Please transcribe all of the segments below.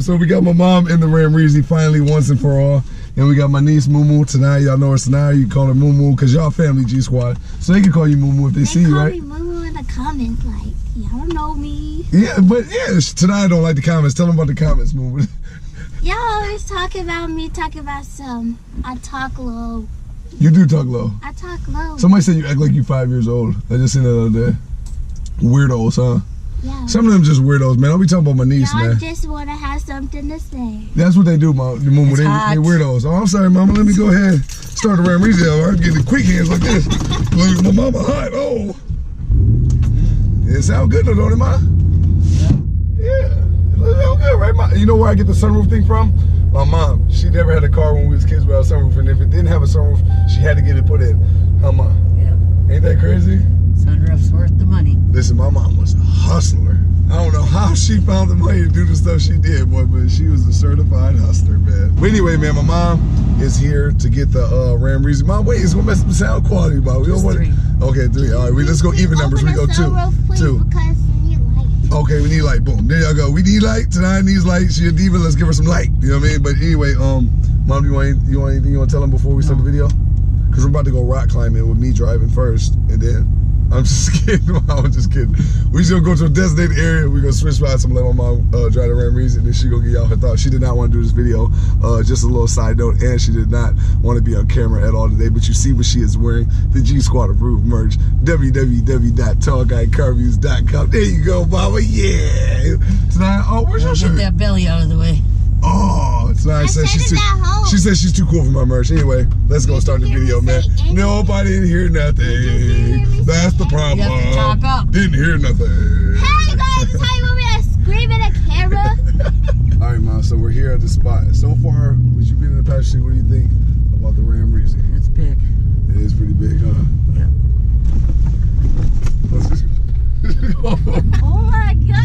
So we got my mom in the Ramreezy finally once and for all. And we got my niece Moo tonight. Y'all know her tonight. You can call her Moo because y'all family G Squad. So they can call you Moo if they see you, right? They call me Moo in the comments, like, y'all don't know me. Yeah, but yeah, tonight I don't like the comments. Tell them about the comments, Moo. Y'all always talk about me, talk about some. I talk low. You do talk low. I talk low. Somebody said you act like you 5 years old. I just seen that the other day. Weirdos, huh? Yeah. Some of them just weirdos, man. I'll be talking about my niece, man. Y'all just want to have something to say. That's what they do, Mom. They weirdos. Oh, I'm sorry, Mama. Let me go ahead and start the Ramreezy. I'm getting quick hands like this. Look, my mama hot. Oh. It sound good though, don't it, Ma? Yeah. It sound good, right, Ma? You know where I get the sunroof thing from? My mom. She never had a car when we was kids without a sunroof. And if it didn't have a sunroof, she had to get it put in. Huh, Ma? Yeah. Ain't that crazy? Sunroof's worth the money. Listen, my mom was a hustler. I don't know how she found the money to do the stuff she did, boy, but she was a certified hustler, man. But anyway, man, my mom is here to get the Ramreezy. Mom, wait, it's gonna mess up the sound quality, but we don't want it. Okay, 3. All right, let's go even numbers. We go 2. 2. Because we need light. Okay, we need light. Boom. There y'all go. We need light. Tonight needs light. She a diva. Let's give her some light. You know what I mean? But anyway, Mom, you want anything you want to tell them before we start the video? Because we're about to go rock climbing with me driving first, and then. I'm just kidding. I'm just kidding. We just gonna go to a designated area. We're gonna switch spots and let my mom drive the Ramreezy, and then she gonna get y'all her thoughts. She did not want to do this video. Just a little side note, and she did not want to be on camera at all today. But you see what she is wearing: the G Squad approved merch. www.tallguycarvings.com. There you go, Mama. Yeah. Tonight, oh, where's your shirt? Get that belly out of the way. Oh, tonight said she's too. She said she's too cool for my merch. Anyway, let's go start the video, man. Nope, I didn't hear nothing. That's the problem. You have to talk up. Didn't hear nothing. Hey guys, this is how you want me to scream at a camera. All right, Mom. So we're here at the spot. So far, with you being in the passenger seat, what do you think about the Ramreezy? It's big. It is pretty big, huh? Yeah. Oh my god.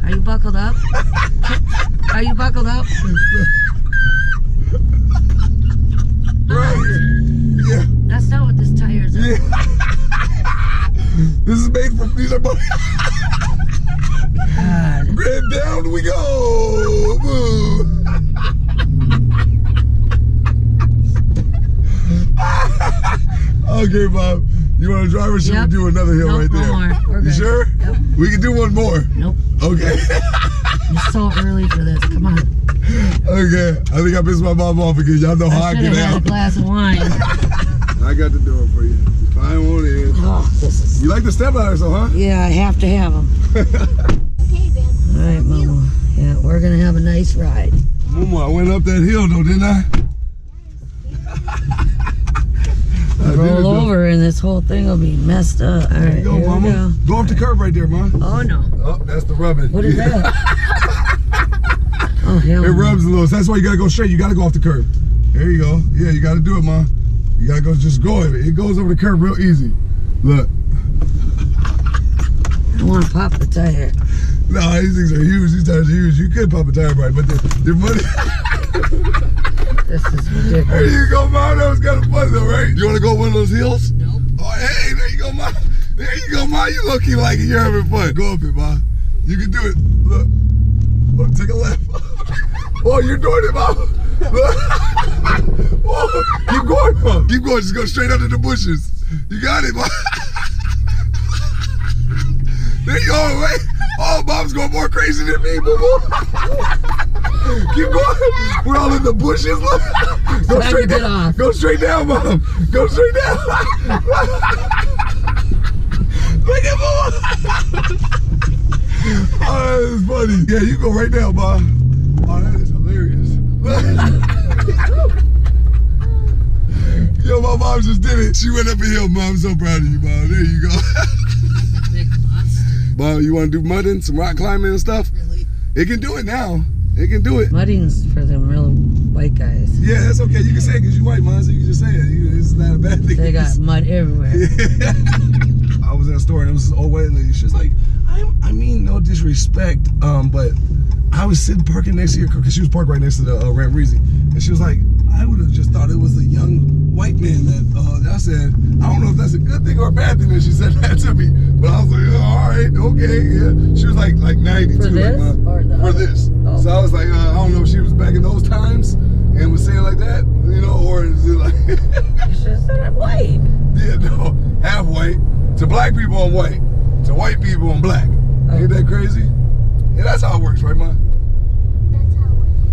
Are you buckled up? Are you buckled up? Right here. Yeah. That's not what this tire is. Yeah. This is made from, these are both. God. And down we go. Woo. Okay, Bob. You want to drive or should we do another hill right there? One more. We're good. You sure? Yep. We can do one more. Nope. Okay. It's so early for this. Come on. Okay. I think I pissed my mom off again. Y'all know how I get had out. a glass of wine. I got the door for you. Fine on in. Oh, this is... You like the step ladders, though, huh? Yeah, I have to have them. Okay, Ben. All right, Mama. Yeah, we're going to have a nice ride. Mama, I went up that hill, though, didn't I? Roll over and this whole thing will be messed up. All right, there you go, Mama. Go off the curb right there, Mom. Oh, no. Oh, that's the rubbing. What is that? Oh, hell. It rubs a little. So that's why you got to go straight. You got to go off the curb. There you go. Yeah, you got to do it, Mom. You got to go, just go. It goes over the curb real easy. Look. I want to pop the tire. No, these things are huge. These tires are huge. You could pop a tire right, but they're money. This is ridiculous. There you go, Mom. That was kind of fun, though, right? You want to go one of those hills? Nope. Oh, hey, there you go, Mom. There you go, Mom. You look like it. You're having fun. Go up it, Mom. You can do it. Look. Look, take a left. Oh, you're doing it, Mom. Look. Oh, keep going, Mom. Keep going. Just go straight under the bushes. You got it, Mom. There you go, wait. Oh, Mom's going more crazy than me, boo-boo. Keep going. We're all in the bushes. Look. Go straight down. Go straight down, Mom. Go straight down. Look at Mom. Oh, that is funny. Yeah, you go right now, Mom. Oh, that is hilarious. Yo, my mom just did it. She went up a hill, Mom. I'm so proud of you, Mom. There you go. Big monster. Mom, you want to do mudding, some rock climbing and stuff? Really? It can do it now. It can do it. Mudding's for them real white guys. Yeah, that's okay. You can say it because you're white, Mom, so you can just say it. It's not a bad thing. They got mud everywhere. Yeah. I was in a store and it was this old white lady. She was like, I mean, no disrespect, but I was sitting parking next to your car because she was parked right next to the Ramreezy. And she was like, I would have just thought it was a young white man that I said, I don't know if that's a good thing or a bad thing that she said that to me. But I was like, oh, all right, okay, yeah. She was like 90 For too. this? Like, Or the for other? this. Oh. So I was like, I don't know if she was back in those times and was saying like that, you know, or is it like... You should have said I'm white. Yeah, no, half white. To black people, I'm white. To white people, I'm black. Ain't that crazy? Yeah, that's how it works, right, Ma?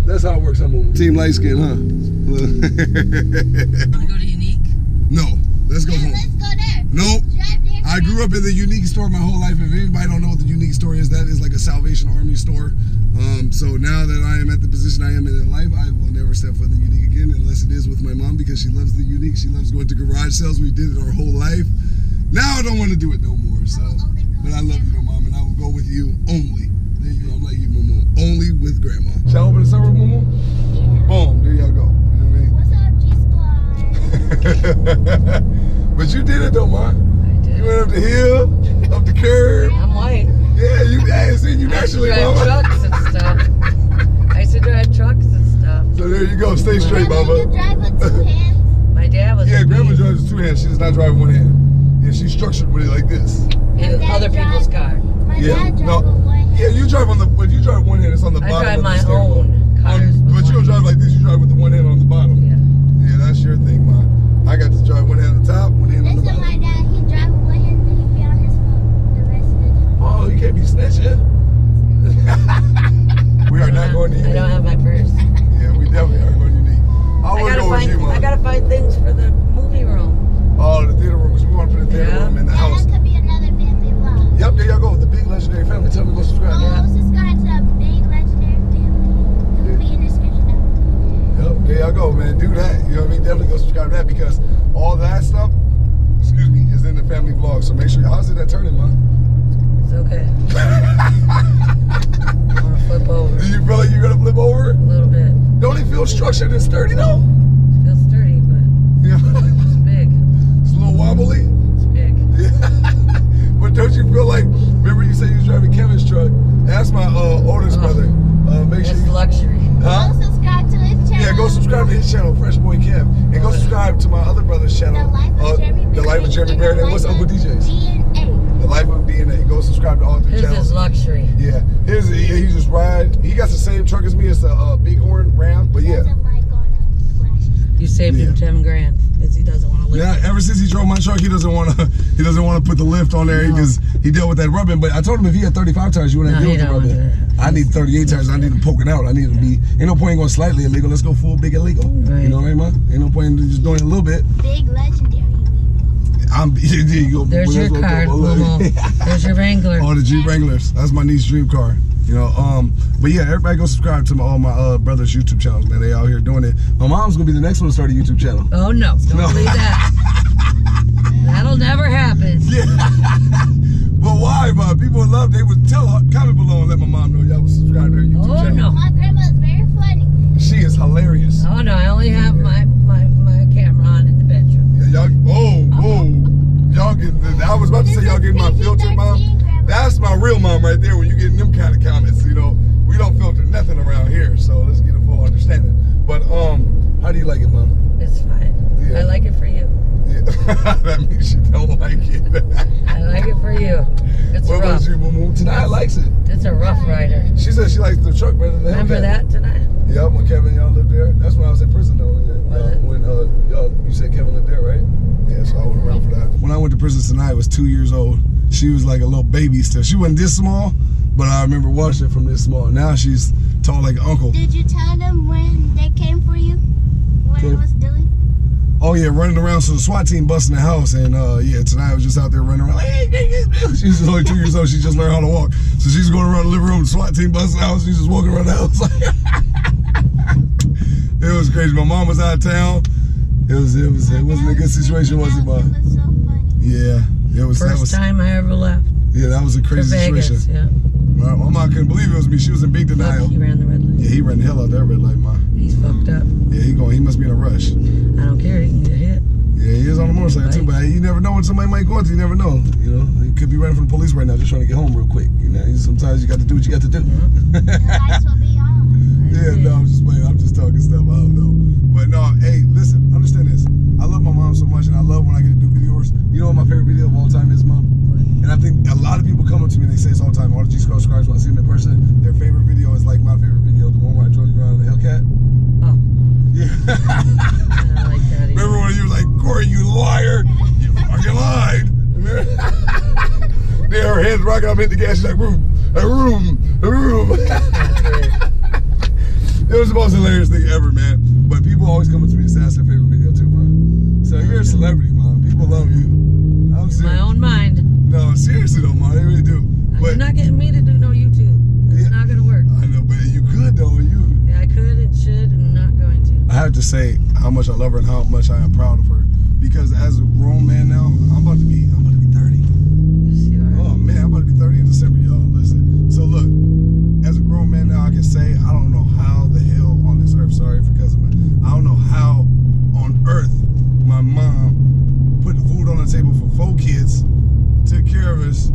That's how it works. I'm on Team Light Skin, huh? Want to go to Unique? No, let's go home. Let's go there. Nope. Drive there. I grew up in the Unique store my whole life. If anybody don't know what the Unique store is, that is like a Salvation Army store. So now that I am at the position I am in life, I will never step foot in the Unique again unless it is with my mom because she loves the Unique. She loves going to garage sales. We did it our whole life. Now I don't want to do it no more. So, but I love you, though, Mom, and I will go with you only. There you go. I'm like you, Momo. Only with Grandma. Shall I open the sunroof, Momo? Yeah. Boom. There y'all go. You know what I mean? What's up, G-Squad? But you did it, though, Ma. I did. You went up the hill, up the curb. I'm white. Yeah, I ain't seen you naturally, I used to drive Mama. trucks and stuff. I used to drive trucks and stuff. So there you go. Stay straight, Grandma, you Mama. drive with 2 hands? My dad was Yeah, a Grandma beast drives with 2 hands. She does not drive with 1 hand. Yeah, she's structured with it like this. in My other dad people's drives- cars. My Yeah, dad no. drives with 1 hand. Yeah, you drive when you drive 1 hand, it's on the I bottom drive of the my steering wheel. own cars. with But you don't one drive hand. like this. You drive with the 1 hand on the bottom. Yeah. Yeah, that's your thing, Ma. I got to drive 1 hand on the top, 1 hand on the Listen, bottom. my dad, he drive with 1 hand, then he be on his phone the rest of the time. Oh, you can't be snitching. We are not going to I Unique. don't have my purse. Yeah, we definitely are going to Unique. I want to go with you, Ma. I gotta find things for the movie room. Oh, the theater room, because we want to put a theater Yeah. room in the Yeah, house. that could be another family vlog. Yep, there y'all go. The big legendary family. Tell me to go subscribe. Oh, subscribe to the big legendary family. It will be in the description down below. Yep, there y'all go, man. Do that. You know what I mean? Definitely go subscribe to that because all that stuff, excuse me, is in the family vlog. So make sure. How's it that turning, man? It's okay. I'm gonna flip over Do you feel like you're gonna flip over? a little bit. Don't it feel structured and sturdy though? It feels sturdy, but Yeah. it's big. It's a little wobbly. It's big. Yeah. But don't you feel like? Remember you said you was driving Kevin's truck? That's my oldest brother. Make sure It's you. luxury. Huh? Go subscribe to his channel. Yeah, go subscribe to his channel, Fresh Boy Kev, and go subscribe to my other brother's The channel, Life of Jeremy The Life of Jeremy Barrett. And what's Uncle DJ's? DNA. The Life of DNA. Go subscribe to all 3 His channels. is luxury. Yeah, he just ride. He got the same truck as me. It's a Bighorn Ram, but yeah. Doesn't like on a flash. You saved him 10 grand because he doesn't want to live. Yeah, ever since he drove my truck, he doesn't want to put the lift on there because he dealt with that rubbing. But I told him if he had 35 tires, you wouldn't have No, to deal with he the don't rubbing. want that. I need 38 tires. I need them poking out. I need them to be. Ain't no point in going slightly illegal. Let's go full big illegal. Right. You know what I mean, man? Ain't no point in just doing it a little bit. Big legendary. There you go. There's your card, Momo. There's your Wrangler. Oh, the Jeep Wranglers. That's my niece's dream car. You know, but yeah, everybody go subscribe to all my brother's YouTube channels, man. They out here doing it. My mom's gonna be the next one to start a YouTube channel. Oh no, don't No. believe that. That'll never happen. Yeah. But why, man? People love. They would comment below and let my mom know y'all would subscribe to her YouTube Oh, channel. no. My grandma's very funny. She is hilarious. Oh no, I only have my camera on in the bedroom. Yeah, y'all getting. I was about to say y'all getting my filter, mom. That's my real mom right there. When you getting them kind of comments, you know, we don't filter nothing around here. So let's get a full understanding. But how do you like it, mom? It's fine. Yeah. I like it for you. Yeah. That means she don't like it. I like it for you. It's What rough. about you, Moo? Tonight likes it. It's a rough rider. She said she likes the truck better than the Remember Hellcat. that tonight? Yeah, when Kevin y'all lived there. That's when I was in prison though. Was it? When you said Kevin lived there, right? Yeah, so I went around for that. When I went to prison tonight, I was 2 years old. She was like a little baby still. She wasn't this small, but I remember watching her from this small. Now she's tall like an uncle. Did you tell them when they came for you? When Okay. it was Dilly? Oh yeah, running around. So the SWAT team busting the house, and yeah, tonight I was just out there running around. She's just only 2 years old. She just learned how to walk, so she's going around the living room. The SWAT team busting the house. She's just walking around the house. It was crazy. My mom was out of town. It wasn't a good situation, was it, It was Mom? so funny. Yeah, it was. First time I ever left. Yeah, that was a For crazy Vegas, situation. yeah. My mom couldn't believe it was me. She was in big denial. Look, he ran the red light. Yeah, he ran the hell out that red light, Ma. He's fucked up. Yeah, he must be in a rush. I don't care. He can get hit. Yeah, he is on a motorcycle too, but you never know when somebody might go into. You never know. You know, he could be running from the police right now, just trying to get home real quick. You know, sometimes you got to do what you got to do. The lights will be on. Yeah, no, I'm just playing. I'm just talking stuff. I don't know. But no, hey, listen, understand this. I love proud so much, and I love when I get to do videos. You know what my favorite video of all time is, Mom? And I think a lot of people come up to me and they say this all the time. All the G-Squad subscribers, when I see them in person, their favorite video is like my favorite video, the one where I drove you around in the Hellcat. Oh. Yeah. I like that. Remember when you was like, Corey, you liar. You fucking lied. Then her head's rocking up, hit the gas, she's like, room. It was the most hilarious thing ever, man. But people always come up to me and say that's their favorite video too, man. So you're a celebrity, man. People love you. I'm serious. My own mind. No, seriously though, man. They really do. But you're not getting me to do no YouTube. It's not gonna work. I know, but you could though. Yeah, I could and should. I'm not going to. I have to say how much I love her and how much I am proud of her. Because as a grown man now, I'm about to be 30. Yes, you are. Oh man, I'm about to be 30 in December, y'all. Listen. So look, as a grown man now, I can say I don't know how the hell on this earth, sorry for cussing, I don't know how on earth my mom put the food on the table for 4 kids, took care of us,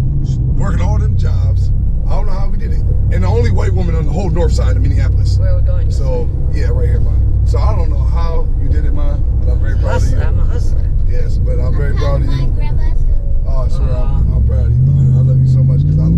working all them jobs. I don't know how we did it. And the only white woman on the whole north side of Minneapolis. Where are we going? So, yeah, right here, man. So I don't know how you did it, man, but I'm very proud of you. I'm a hustler. Yes, but I'm very proud of My you. grandma too. Oh, sure, I'm proud of you, man. I love you so much because I